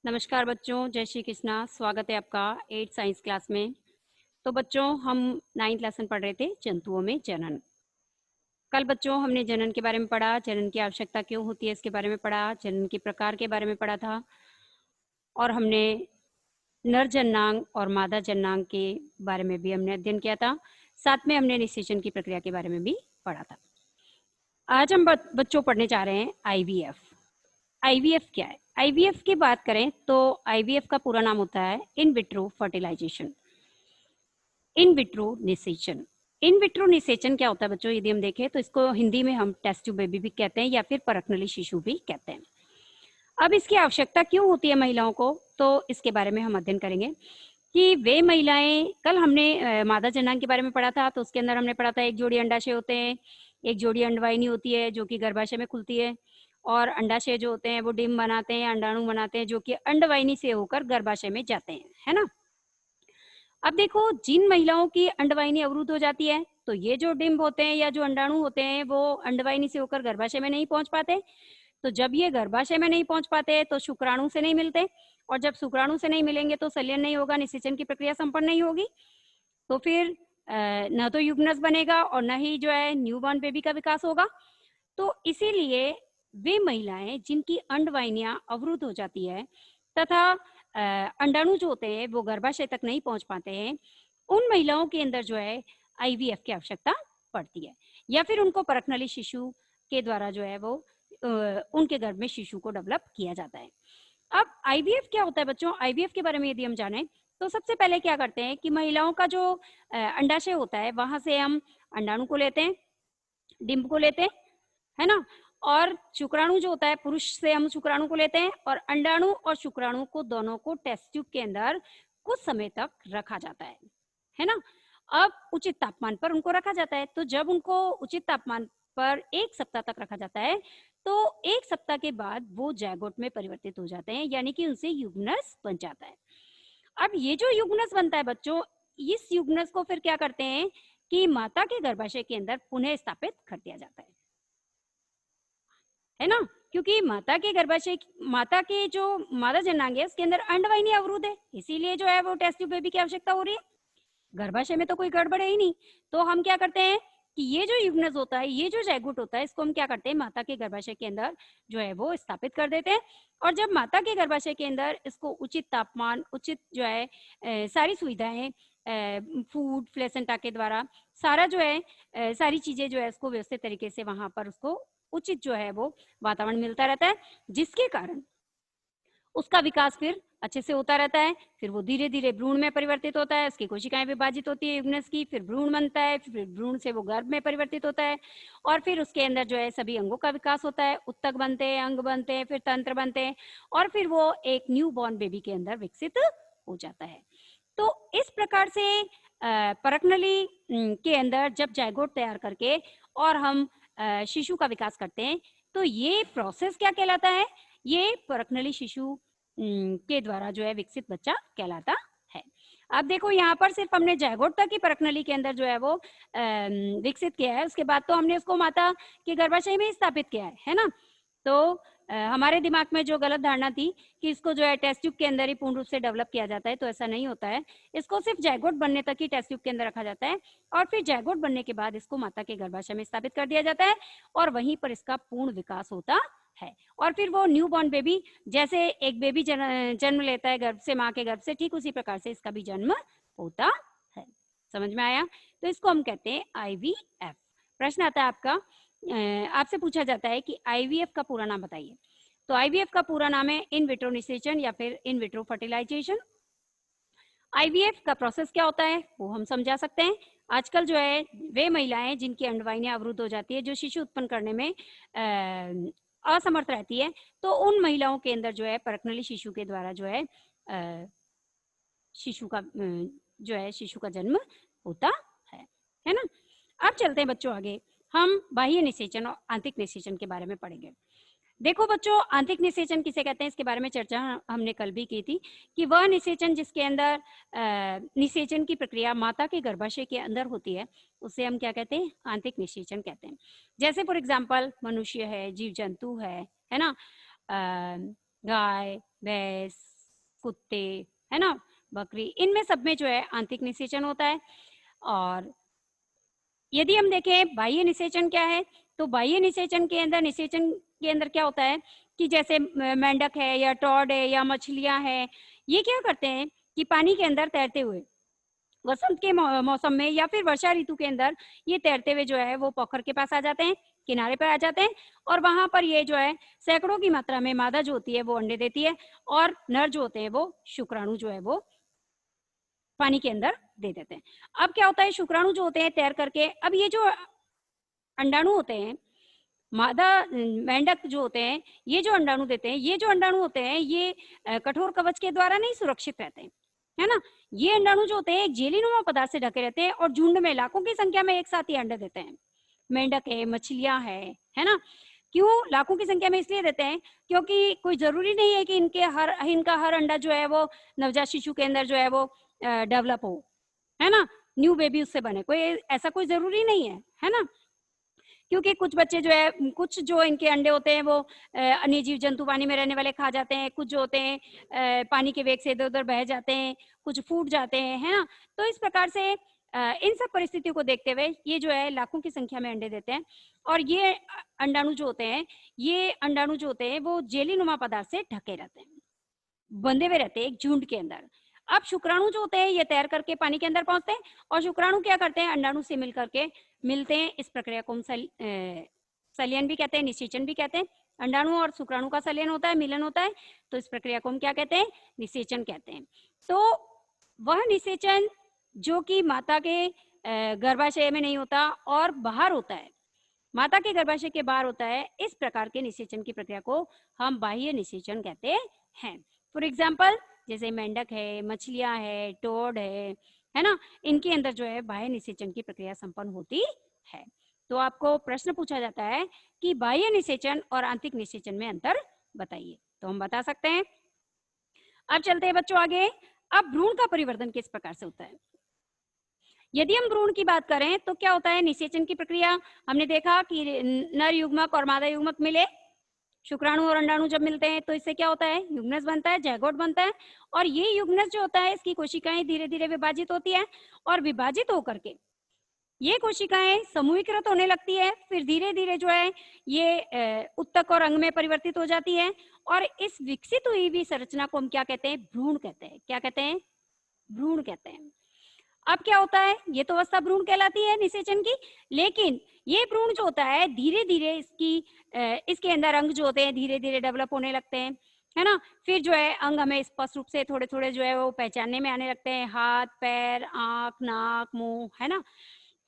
नमस्कार बच्चों, जय श्री कृष्णा। स्वागत है आपका 8th साइंस क्लास में। तो बच्चों, हम 9th लेसन पढ़ रहे थे जंतुओं में जनन। कल बच्चों हमने जनन के बारे में पढ़ा, जनन की आवश्यकता क्यों होती है इसके बारे में पढ़ा, जनन के प्रकार के बारे में पढ़ा था और हमने नर जननांग और मादा जननांग के बारे में भी हमने अध्ययन किया था। साथ में हमने निषेचन की प्रक्रिया के बारे में भी पढ़ा था। आज हम बच्चों पढ़ने जा रहे हैं आईवीएफ। आईवीएफ क्या है? आईवीएफ की बात करें तो आईवीएफ का पूरा नाम होता है in vitro fertilization, in vitro निषेचन। इन विट्रो निषेचन क्या होता है बच्चों, यदि हम देखें तो इसको हिंदी में हम टेस्ट ट्यूब बेबी भी कहते हैं या फिर परखनली शिशु भी कहते हैं। अब इसकी आवश्यकता क्यों होती है महिलाओं को, तो इसके बारे में हम अध्ययन करेंगे कि वे महिलाएं, कल हमने मादा जननांग के बारे में पढ़ा था, तो उसके अंदर हमने पढ़ा था एक जोड़ी अंडाशय होते हैं, एक जोड़ी अंडवाहिनी होती है जो कि गर्भाशय में खुलती है, और अंडाशय जो होते हैं वो डिम्ब बनाते हैं, अंडाणु बनाते हैं जो कि अंडवाहिनी से होकर गर्भाशय में जाते हैं, है ना। अब देखो, जिन महिलाओं की अंडवाहिनी अवरुद्ध हो जाती है तो ये जो डिम्ब होते हैं या जो अंडाणु होते हैं वो अंडवाहिनी से होकर गर्भाशय में नहीं पहुंच पाते। तो जब ये गर्भाशय में नहीं पहुंच पाते तो शुक्राणु से नहीं मिलते, और जब शुक्राणु से नहीं मिलेंगे तो संलयन नहीं होगा, निषेचन की प्रक्रिया संपन्न नहीं होगी। तो फिर न तो युग्मनज बनेगा और न ही जो है न्यूबॉर्न बेबी का विकास होगा। तो इसीलिए वे महिलाएं जिनकी अंडवाहिनियां अवरुद्ध हो जाती है तथा अंडाणु जो होते हैं वो गर्भाशय तक नहीं पहुंच पाते हैं, उन महिलाओं के अंदर जो है आईवीएफ की आवश्यकता पड़ती है, या फिर उनको परखनली शिशु के द्वारा जो है वो उनके गर्भ में शिशु को डेवलप किया जाता है। अब आईवीएफ क्या होता है बच्चों, आईवीएफ के बारे में यदि हम जाने तो सबसे पहले क्या करते हैं कि महिलाओं का जो अंडाशय होता है वहां से हम अंडाणु को लेते हैं, डिंब को लेते हैं, है ना। और शुक्राणु जो होता है, पुरुष से हम शुक्राणु को लेते हैं, और अंडाणु और शुक्राणु को दोनों को टेस्ट ट्यूब के अंदर कुछ समय तक रखा जाता है ना। अब उचित तापमान पर उनको रखा जाता है। तो जब उनको उचित तापमान पर 1 सप्ताह तक रखा जाता है तो 1 सप्ताह के बाद वो जैगोट में परिवर्तित हो जाते हैं, यानी कि उनसे युग्मनज बन जाता है। अब ये जो युग्मनज बनता है बच्चों, इस युग्मनज को फिर क्या करते हैं कि माता के गर्भाशय के अंदर पुनः स्थापित कर दिया जाता है ना। क्योंकि माता के गर्भाशय, माता के जो मादा जननांग है उसके अंदर अंडवाहिनी अवरुद्ध है, इसीलिए जो है वो टेस्ट ट्यूब बेबी की आवश्यकता हो रही है। गर्भाशय में तो कोई गड़बड़ है ही नहीं। तो हम क्या करते हैं कि ये जो युग्मनज होता है, ये जो जैगुट होता है, इसको हम क्या करते हैं माता के गर्भाशय के अंदर जो है वो स्थापित कर देते हैं। और जब माता के गर्भाशय के अंदर इसको उचित तापमान, उचित जो है सारी सुविधाएं, फूड प्लेसेंटा के द्वारा सारा जो है सारी चीजें जो है इसको व्यवस्थित तरीके से वहां पर उसको उचित जो है वो वातावरण मिलता रहता है, जिसके कारण उसका विकास फिर अच्छे से होता रहता है। फिर वो धीरे धीरे भ्रूण में परिवर्तित होता है, उसकी कोशिकाएं विभाजित होती है युग्मनज की, फिर भ्रूण बनता है, फिर भ्रूण से वो गर्भ में परिवर्तित होता है, और फिर उसके अंदर जो है सभी अंगों का विकास होता है, उत्तक बनते हैं, अंग बनते हैं, फिर तंत्र बनते हैं, और फिर वो एक न्यू बॉर्न बेबी के अंदर विकसित हो जाता है। तो इस प्रकार से परखनली के अंदर जब जायगोट तैयार करके और हम शिशु का विकास करते हैं तो ये प्रोसेस क्या कहलाता है, ये परखनली शिशु के द्वारा जो है विकसित बच्चा कहलाता है। अब देखो, यहाँ पर सिर्फ हमने जायगोट तक ही परखनली के अंदर जो है वो विकसित किया है, उसके बाद तो हमने उसको माता के गर्भाशय में ही स्थापित किया है ना। तो हमारे दिमाग में जो गलत धारणा थी कि इसको जो है टेस्ट ट्यूब के अंदर ही पूर्ण रूप से डेवलप किया जाता है, तो ऐसा नहीं होता है। इसको सिर्फ जायगोट बनने तक ही टेस्ट ट्यूब के अंदर रखा जाता है, और फिर जायगोट बनने के बाद इसको माता के गर्भाशय में स्थापित कर दिया जाता है, और वहीं पर इसका पूर्ण विकास होता है। और फिर वो न्यू बॉर्न बेबी, जैसे एक बेबी जन्म लेता है गर्भ से, माँ के गर्भ से, ठीक उसी प्रकार से इसका भी जन्म होता है। समझ में आया? तो इसको हम कहते हैं आईवीएफ। प्रश्न आता है आपका, आपसे पूछा जाता है कि आईवीएफ का पूरा नाम बताइए। तो आईवीएफ का पूरा नाम है इन विट्रो निषेचन या फिर इन विट्रो फर्टिलाइजेशन। आईवीएफ का प्रोसेस क्या होता है वो हम समझा सकते हैं। आजकल जो है वे महिलाएं जिनकी अंडवाहिनियां अवरुद्ध हो जाती है, जो शिशु उत्पन्न करने में असमर्थ रहती है, तो उन महिलाओं के अंदर जो है परखनली शिशु के द्वारा जो है शिशु का जो है शिशु का जन्म होता है ना। अब चलते हैं बच्चों आगे, हम बाह्य निषेचन और आंतरिक निषेचन के बारे में पढ़ेंगे। देखो बच्चों, आंतरिक निषेचन किसे कहते हैं इसके बारे में चर्चा हमने कल भी की थी कि वह निषेचन जिसके अंदर निषेचन की प्रक्रिया माता के गर्भाशय के अंदर होती है, उसे हम क्या कहते हैं, आंतरिक निषेचन कहते हैं। जैसे फॉर एग्जाम्पल मनुष्य है, जीव जंतु है ना, गाय, भैंस, कुत्ते, है ना, बकरी, इनमें सब में जो है आंतरिक निषेचन होता है। और यदि हम देखें बाह्य निषेचन क्या है, तो बाह्य निषेचन के अंदर क्या होता है कि जैसे मेंढक है या टॉड है या मछलियां हैं, ये क्या करते हैं कि पानी के अंदर तैरते हुए वसंत के मौसम में या फिर वर्षा ऋतु के अंदर ये तैरते हुए जो है वो पोखर के पास आ जाते हैं, किनारे पर आ जाते हैं, और वहां पर ये जो है सैकड़ों की मात्रा में मादा जो होती है वो अंडे देती है, और नर जो होते हैं वो शुक्राणु जो है वो पानी के अंदर दे देते हैं। अब क्या होता है, शुक्राणु जो होते हैं तैर करके, अब ये जो अंडाणु होते हैं, मादा मेंढक जो होते हैं, ये जो अंडाणु देते हैं, ये जो अंडाणु होते हैं ये कठोर कवच के द्वारा नहीं सुरक्षित रहते हैं, है ना। ये अंडाणु जो होते हैं एक जेलीनुमा पदार्थ से ढके रहते हैं और झुंड में लाखों की संख्या में एक साथ ही अंडे देते हैं। मेंढक है, मछलियां है ना। क्यों लाखों की संख्या में इसलिए देते हैं क्योंकि कोई जरूरी नहीं है कि इनका हर अंडा जो है वो नवजात शिशु के अंदर जो है वो डेवलप हो, है ना, न्यू बेबी उससे बने, कोई ऐसा कोई जरूरी नहीं है ना। क्योंकि कुछ बच्चे जो है, कुछ जो इनके अंडे होते हैं वो अन्य जीव जंतु पानी में रहने वाले खा जाते हैं, कुछ जो होते हैं पानी के वेग से इधर उधर बह जाते हैं, कुछ फूट जाते हैं, है ना। तो इस प्रकार से इन सब परिस्थितियों को देखते हुए ये जो है लाखों की संख्या में अंडे देते हैं, और ये अंडाणु जो होते हैं, ये अंडाणु जो होते हैं वो जेलीनुमा पदार्थ से ढके रहते हैं, बंधे हुए रहते हैं एक झुंड के अंदर। अब शुक्राणु जो होते हैं ये तैर करके पानी के अंदर पहुंचते हैं, और शुक्राणु क्या करते हैं, अंडाणु से मिल करके मिलते हैं। इस प्रक्रिया को हम संलयन भी कहते हैं, निषेचन भी कहते हैं। अंडाणु और शुक्राणु का संलयन होता है, मिलन होता है, तो इस प्रक्रिया को हम क्या कहते हैं, निषेचन कहते हैं। तो वह निषेचन जो कि माता के गर्भाशय में नहीं होता और बाहर होता है, माता के गर्भाशय के बाहर होता है, इस प्रकार के निषेचन की प्रक्रिया को हम बाह्य निषेचन कहते हैं। फॉर एग्जाम्पल जैसे मेंढक है, मछलियां है, टोड है ना, इनके अंदर जो है बाह्य निषेचन की प्रक्रिया संपन्न होती है। तो आपको प्रश्न पूछा जाता है कि बाह्य निषेचन और आंतरिक निषेचन में अंतर बताइए, तो हम बता सकते हैं। अब चलते हैं बच्चों आगे। अब भ्रूण का परिवर्तन किस प्रकार से होता है। यदि हम भ्रूण की बात करें तो क्या होता है, निषेचन की प्रक्रिया हमने देखा कि नर युग्मक और मादा युग्मक मिले, शुक्राणु और अंडाणु जब मिलते हैं तो इससे क्या होता है, युग्नज बनता है, जैगोट बनता है, और ये युग्नज जो होता है इसकी कोशिकाएं धीरे धीरे विभाजित होती है, और विभाजित होकर के ये कोशिकाएं समूहीकृत होने लगती है, फिर धीरे धीरे जो है ये उत्तक और अंग में परिवर्तित हो जाती है, और इस विकसित हुई हुई संरचना को हम क्या कहते हैं, भ्रूण कहते हैं। क्या कहते हैं, भ्रूण कहते हैं। अब क्या होता है, ये तो अवस्था भ्रूण कहलाती है निषेचन की, लेकिन ये भ्रूण जो होता है धीरे धीरे इसके अंदर अंग जो होते हैं धीरे धीरे डेवलप होने लगते हैं, है ना। फिर जो है अंग हमें स्पष्ट रूप से थोड़े थोड़े जो है वो पहचानने में आने लगते हैं, हाथ, पैर, आंख, नाक, मुंह, है ना।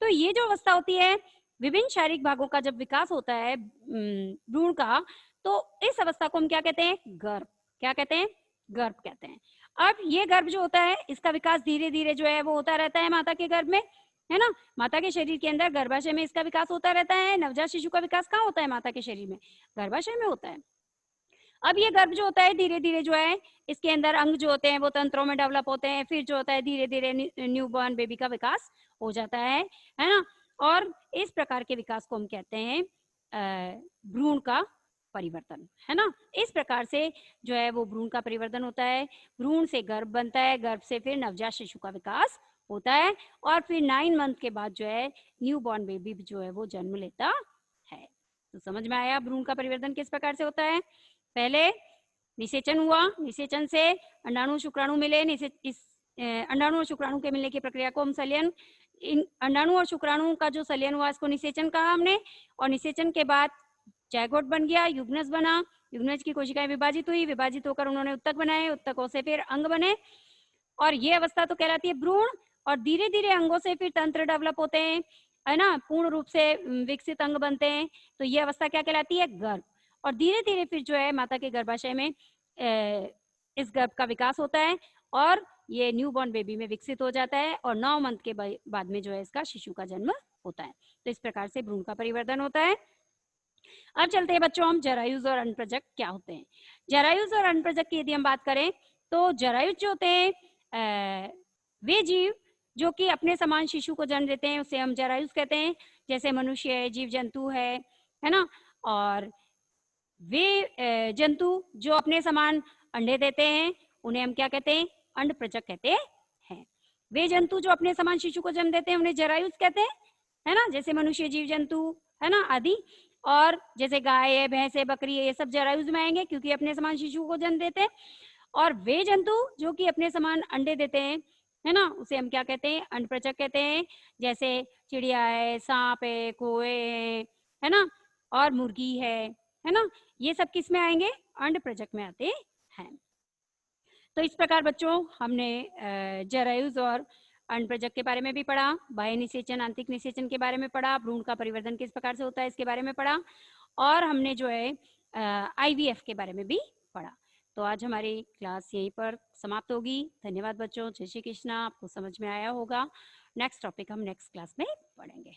तो ये जो अवस्था होती है, विभिन्न शारीरिक भागों का जब विकास होता है भ्रूण का, तो इस अवस्था को हम क्या कहते हैं, गर्भ। क्या कहते हैं, गर्भ कहते हैं। अब ये गर्भ जो होता है इसका विकास धीरे धीरे जो है वो होता रहता है माता के गर्भ में, है ना। माता के शरीर के अंदर गर्भाशय में इसका विकास होता रहता है। नवजात शिशु का विकास कहाँ होता है, माता के शरीर में, गर्भाशय में होता है। अब ये गर्भ जो होता है धीरे धीरे जो है इसके अंदर अंग जो होते हैं वो तंत्रों में डेवलप होते हैं, फिर जो होता है धीरे धीरे न्यूबॉर्न बेबी का विकास हो जाता है ना। और इस प्रकार के विकास को हम कहते हैं भ्रूण का परिवर्तन, है ना। इस प्रकार से जो है वो भ्रूण का परिवर्तन होता है, भ्रूण से गर्भ बनता है, गर्भ से फिर नवजात शिशु का विकास होता है, और फिर 9 मंथ के बाद जो है न्यू बॉर्न बेबी जो है वो जन्म लेता है। तो समझ में आया भ्रूण का परिवर्तन किस प्रकार से होता है। पहले निषेचन हुआ, निषेचन से अंडाणु शुक्राणु मिले, अंडाणु और शुक्राणु के मिलने की प्रक्रिया को हम संलयन, इन अंडाणु और शुक्राणु का जो संलयन हुआ इसको निषेचन कहा हमने, और निषेचन के बाद जैगोट बन गया, युग्नज बना, युग्नज की कोशिकाएं विभाजित हुई, विभाजित होकर उन्होंने उत्तक बनाए, उत्तकों से फिर अंग बने, और ये अवस्था तो कहलाती है भ्रूण। और धीरे धीरे अंगों से फिर तंत्र डेवलप होते हैं, है ना, पूर्ण रूप से विकसित अंग बनते हैं, तो ये अवस्था क्या कहलाती है, गर्भ। और धीरे धीरे फिर जो है माता के गर्भाशय में इस गर्भ का विकास होता है, और ये न्यूबॉर्न बेबी में विकसित हो जाता है, और 9 मंथ के बाद में जो है इसका शिशु का जन्म होता है। तो इस प्रकार से भ्रूण का परिवर्तन होता है। अब चलते हैं बच्चों हम जरायुज और अनप्रजक क्या होते हैं। जरायुज और अनप्रजक की यदि हम बात करें तो जरायुज जो होते हैं वे जीव जो कि अपने समान शिशु को जन्म देते हैं उसे हम जरायुज कहते हैं, जैसे मनुष्य है, जीव जंतु है ना। और वे जंतु जो अपने समान अंडे देते हैं उन्हें हम क्या कहते हैं? अंडप्रचक कहते हैं। वे जंतु जो अपने समान शिशु को जन्म देते हैं उन्हें जरायुज कहते हैं, है ना, जैसे मनुष्य, जीव जंतु, है ना, आदि। और जैसे गाय है, भैंस है, बकरी है, ये सब जरायुज में आएंगे क्योंकि अपने समान शिशु को जन्म देते हैं। और वे जंतु जो कि अपने समान अंडे देते हैं, है ना, उसे हम क्या कहते हैं? अंडप्रचक कहते हैं। जैसे चिड़िया है, सांप है, कौवे है ना, और मुर्गी है ना, ये सब किस में आएंगे? अंडप्रचक में आते हैं। तो इस प्रकार बच्चों हमने जरायुज और अंडप्रचक के बारे में भी पढ़ा, बाह्य निषेचन, आंतरिक निषेचन के बारे में पढ़ा, भ्रूण का परिवर्तन किस प्रकार से होता है इसके बारे में पढ़ा, और हमने जो है IVF के बारे में भी पढ़ा। तो आज हमारी क्लास यहीं पर समाप्त होगी। धन्यवाद बच्चों, जय श्री कृष्णा। आपको समझ में आया होगा। नेक्स्ट टॉपिक हम नेक्स्ट क्लास में पढ़ेंगे।